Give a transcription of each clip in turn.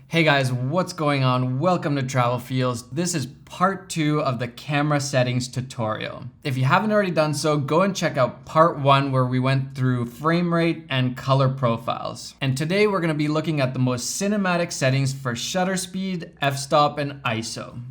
Hey guys, what's going on? Welcome to Travel Feels. This is part 2 of the camera settings tutorial. If you haven't already done so, go and check out part 1 where we went through frame rate and color profiles. And today we're going to be looking at the most cinematic settings for shutter speed, f-stop, and ISO.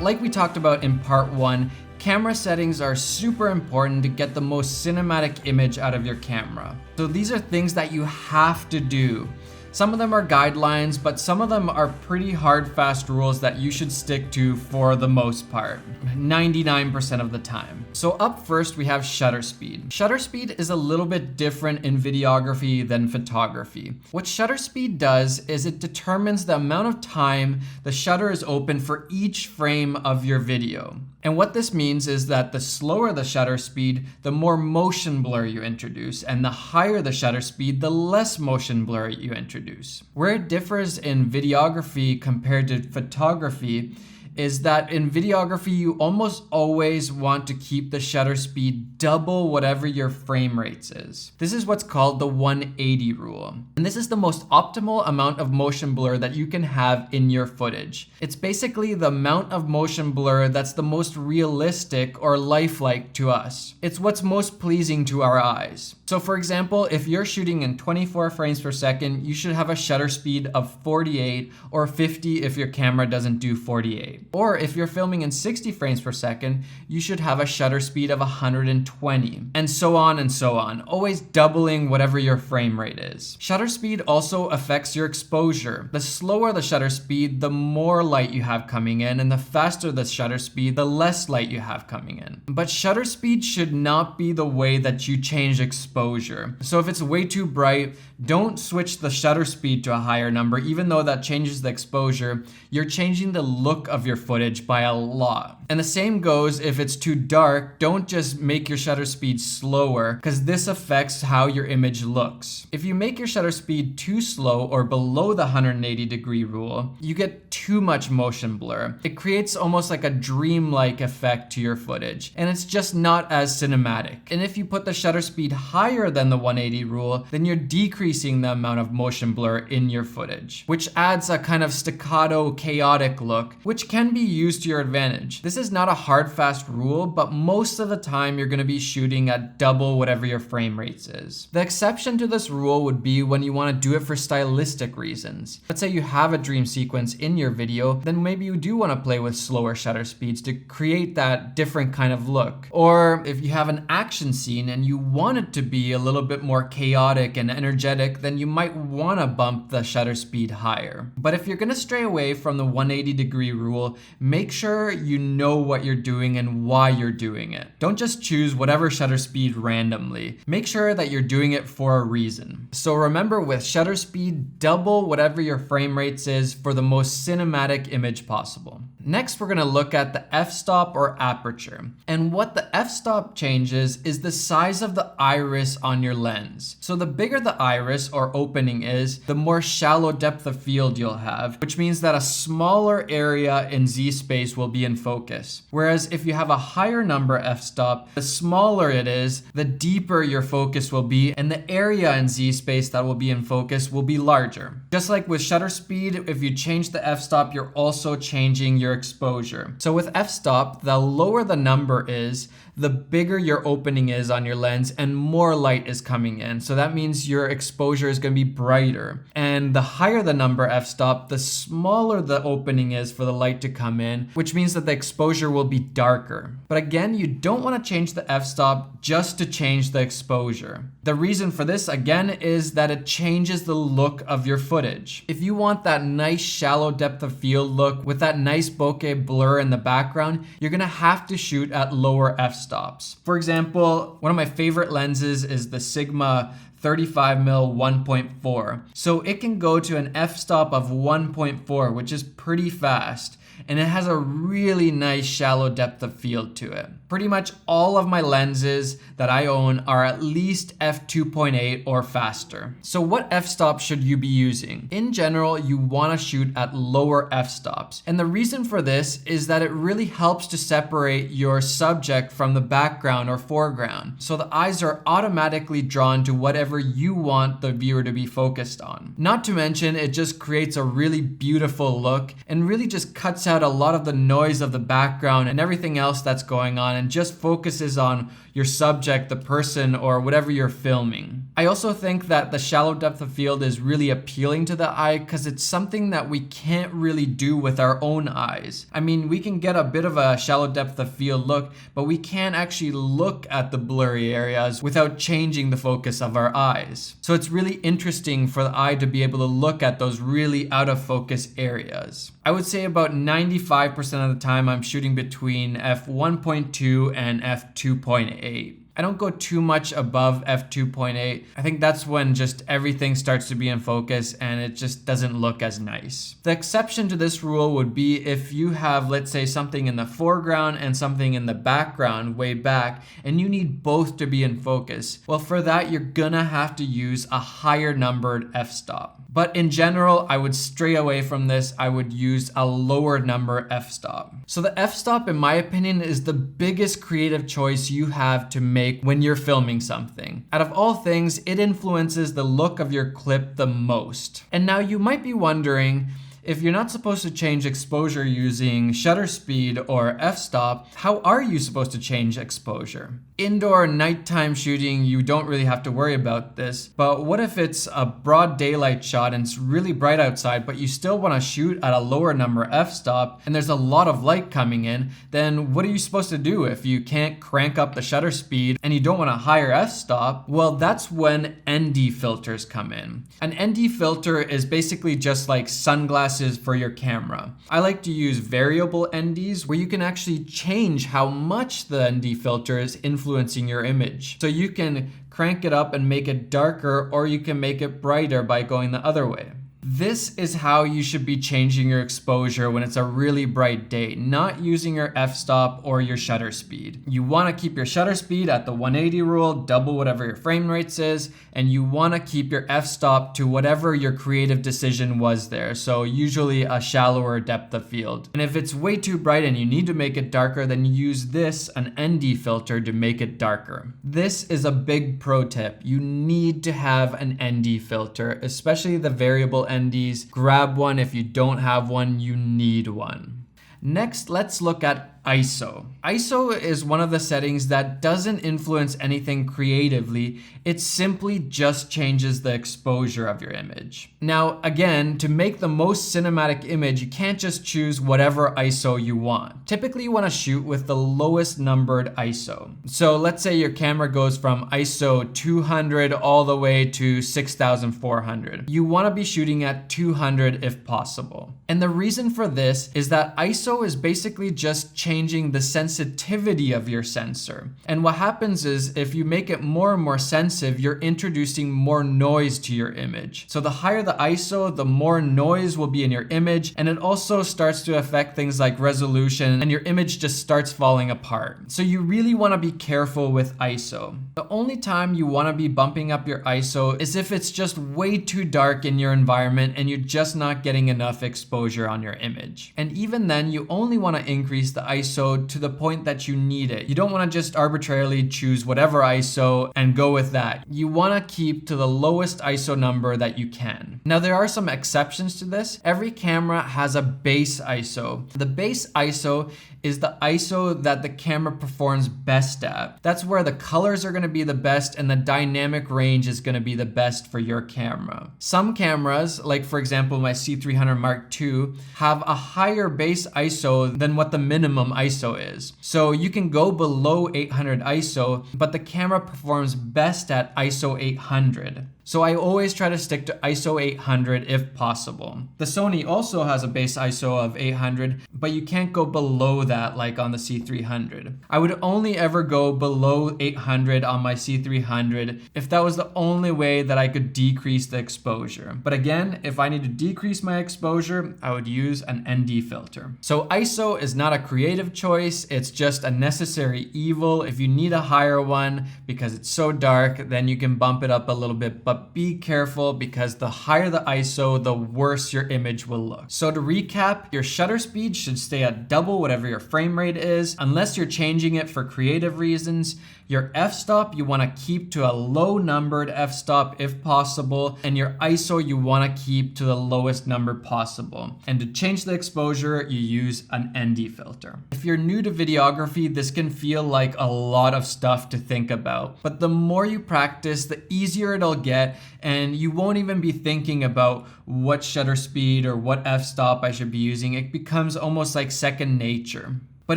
Like we talked about in part 1, camera settings are super important to get the most cinematic image out of your camera. So these are things that you have to do. Some of them are guidelines, but some of them are pretty hard, fast rules that you should stick to for the most part, 99% of the time. So up first, we have shutter speed. Shutter speed is a little bit different in videography than photography. What shutter speed does is it determines the amount of time the shutter is open for each frame of your video. And what this means is that the slower the shutter speed, the more motion blur you introduce, and the higher the shutter speed, the less motion blur you introduce. Where it differs in videography compared to photography is that in videography, you almost always want to keep the shutter speed double whatever your frame rates is. This is what's called the 180 rule. And this is the most optimal amount of motion blur that you can have in your footage. It's basically the amount of motion blur that's the most realistic or lifelike to us. It's what's most pleasing to our eyes. So for example, if you're shooting in 24 frames per second, you should have a shutter speed of 48 or 50 if your camera doesn't do 48. Or if you're filming in 60 frames per second, you should have a shutter speed of 120, and so on, always doubling whatever your frame rate is. Shutter speed also affects your exposure. The slower the shutter speed, the more light you have coming in, and the faster the shutter speed, the less light you have coming in. But shutter speed should not be the way that you change exposure. So if it's way too bright, don't switch the shutter speed to a higher number, even though that changes the exposure. You're changing the look of your footage by a lot. And the same goes if it's too dark, don't just make your shutter speed slower, because this affects how your image looks. If you make your shutter speed too slow or below the 180-degree rule, you get too much motion blur. It creates almost like a dreamlike effect to your footage, and it's just not as cinematic. And if you put the shutter speed higher than the 180 rule, then you're decreasing the amount of motion blur in your footage, which adds a kind of staccato, chaotic look, which can be used to your advantage. This is not a hard, fast rule, but most of the time you're going to be shooting at double whatever your frame rates is. The exception to this rule would be when you want to do it for stylistic reasons. Let's say you have a dream sequence in your video, then maybe you do want to play with slower shutter speeds to create that different kind of look. Or if you have an action scene and you want it to be a little bit more chaotic and energetic, then you might want to bump the shutter speed higher. But if you're going to stray away from the 180-degree rule, make sure you know what you're doing and why you're doing it. Don't just choose whatever shutter speed randomly. Make sure that you're doing it for a reason. So remember, with shutter speed, double whatever your frame rates is for the most cinematic image possible. Next, we're going to look at the f-stop or aperture. And what the f-stop changes is the size of the iris on your lens. So the bigger the iris or opening is, the more shallow depth of field you'll have, which means that a smaller area in Z-space will be in focus. Whereas if you have a higher number f-stop, the smaller it is, the deeper your focus will be, and the area in Z-space that will be in focus will be larger. Just like with shutter speed, if you change the f-stop, you're also changing your exposure. So with f-stop, the lower the number is, the bigger your opening is on your lens and more light is coming in. So that means your exposure is going to be brighter. And the higher the number f-stop, the smaller the opening is for the light to come in, which means that the exposure will be darker. But again, you don't want to change the f-stop just to change the exposure. The reason for this, again, is that it changes the look of your footage. If you want that nice shallow depth of field look with that nice bokeh blur in the background, you're going to have to shoot at lower f-stops. For example, one of my favorite lenses is the Sigma 35mm 1.4. So it can go to an f-stop of 1.4, which is pretty fast. And it has a really nice shallow depth of field to it. Pretty much all of my lenses that I own are at least f2.8 or faster. So what f-stop should you be using? In general, you want to shoot at lower f-stops. And the reason for this is that it really helps to separate your subject from the background or foreground. So the eyes are automatically drawn to whatever you want the viewer to be focused on. Not to mention, it just creates a really beautiful look and really just cuts out a lot of the noise of the background and everything else that's going on and just focuses on your subject, the person, or whatever you're filming. I also think that the shallow depth of field is really appealing to the eye because it's something that we can't really do with our own eyes. I mean, we can get a bit of a shallow depth of field look, but we can't actually look at the blurry areas without changing the focus of our eyes. So it's really interesting for the eye to be able to look at those really out of focus areas. I would say about 95% of the time I'm shooting between f1.2 and f2.8. I don't go too much above f2.8. I think that's when just everything starts to be in focus and it just doesn't look as nice. The exception to this rule would be if you have, let's say, something in the foreground and something in the background way back, and you need both to be in focus. Well, for that, you're gonna have to use a higher numbered f-stop. But in general, I would stray away from this. I would use a lower number f-stop. So the f-stop, in my opinion, is the biggest creative choice you have to make when you're filming something. Out of all things, it influences the look of your clip the most. And now you might be wondering, if you're not supposed to change exposure using shutter speed or f-stop, how are you supposed to change exposure? Indoor nighttime shooting, you don't really have to worry about this, but what if it's a broad daylight shot and it's really bright outside, but you still want to shoot at a lower number f-stop and there's a lot of light coming in? Then what are you supposed to do if you can't crank up the shutter speed and you don't want a higher f-stop? Well, that's when ND filters come in. An ND filter is basically just like sunglasses for your camera. I like to use variable NDs where you can actually change how much the ND filter is influencing your image. So you can crank it up and make it darker, or you can make it brighter by going the other way. This is how you should be changing your exposure when it's a really bright day, not using your f-stop or your shutter speed. You want to keep your shutter speed at the 180 rule, double whatever your frame rates is, and you want to keep your f-stop to whatever your creative decision was there, so usually a shallower depth of field. And if it's way too bright and you need to make it darker, then use this, an ND filter, to make it darker. This is a big pro tip. You need to have an ND filter, especially the variable NDs. Grab one. If you don't have one, you need one. Next, let's look at ISO. ISO is one of the settings that doesn't influence anything creatively. It simply just changes the exposure of your image. Now, again, to make the most cinematic image, you can't just choose whatever ISO you want. Typically, you want to shoot with the lowest numbered ISO. So let's say your camera goes from ISO 200 all the way to 6400. You want to be shooting at 200 if possible. And the reason for this is that ISO is basically just changing the sensitivity of your sensor. And what happens is if you make it more and more sensitive, you're introducing more noise to your image. So the higher the ISO, the more noise will be in your image, and it also starts to affect things like resolution, and your image just starts falling apart. So you really want to be careful with ISO. The only time you want to be bumping up your ISO is if it's just way too dark in your environment and you're just not getting enough exposure on your image. And even then, you only want to increase the ISO to the point that you need it. You don't want to just arbitrarily choose whatever ISO and go with that. You want to keep to the lowest ISO number that you can. Now, there are some exceptions to this. Every camera has a base ISO. The base ISO is the ISO that the camera performs best at. That's where the colors are going to be the best and the dynamic range is going to be the best for your camera. Some cameras, like for example my C300 Mark II, have a higher base ISO than what the minimum ISO is. So you can go below 800 ISO, but the camera performs best at ISO 800. So I always try to stick to ISO 800 if possible. The Sony also has a base ISO of 800, but you can't go below that like on the C300. I would only ever go below 800 on my C300 if that was the only way that I could decrease the exposure. But again, if I need to decrease my exposure, I would use an ND filter. So ISO is not a creative choice, it's just a necessary evil. If you need a higher one because it's so dark, then you can bump it up a little bit, but be careful because the higher the ISO, the worse your image will look. So to recap, your shutter speed should stay at double whatever your frame rate is, unless you're changing it for creative reasons. Your f-stop you want to keep to a low numbered f-stop if possible, and your ISO you want to keep to the lowest number possible. And to change the exposure, you use an ND filter. If you're new to videography, this can feel like a lot of stuff to think about, but the more you practice, the easier it'll get, and you won't even be thinking about what shutter speed or what f-stop I should be using. It becomes almost like second nature. But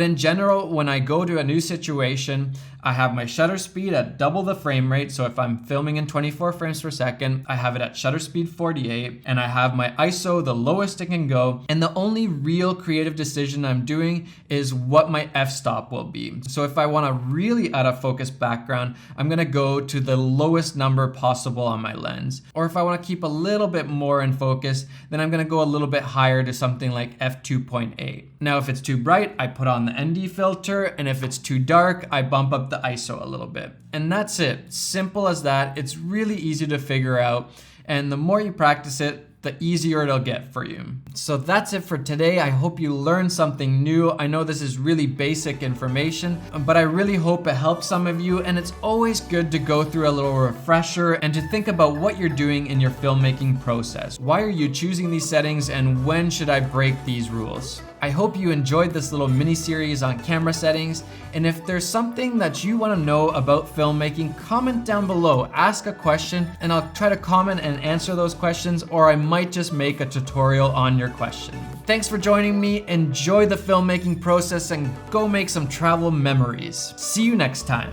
in general, when I go to a new situation, I have my shutter speed at double the frame rate. So if I'm filming in 24 frames per second, I have it at shutter speed 48, and I have my ISO the lowest it can go. And the only real creative decision I'm doing is what my f-stop will be. So if I want a really out of focus background, I'm gonna go to the lowest number possible on my lens. Or if I wanna keep a little bit more in focus, then I'm gonna go a little bit higher to something like f2.8. Now, if it's too bright, I put on the ND filter, and if it's too dark, I bump up the ISO a little bit. And that's it. Simple as that. It's really easy to figure out, and the more you practice it, the easier it'll get for you. So that's it for today. I hope you learned something new. I know this is really basic information, but I really hope it helps some of you, and it's always good to go through a little refresher and to think about what you're doing in your filmmaking process. Why are you choosing these settings, and when should I break these rules? I hope you enjoyed this little mini series on camera settings, and if there's something that you want to know about filmmaking, comment down below, ask a question, and I'll try to comment and answer those questions, or I might just make a tutorial on your question. Thanks for joining me, enjoy the filmmaking process, and go make some travel memories. See you next time.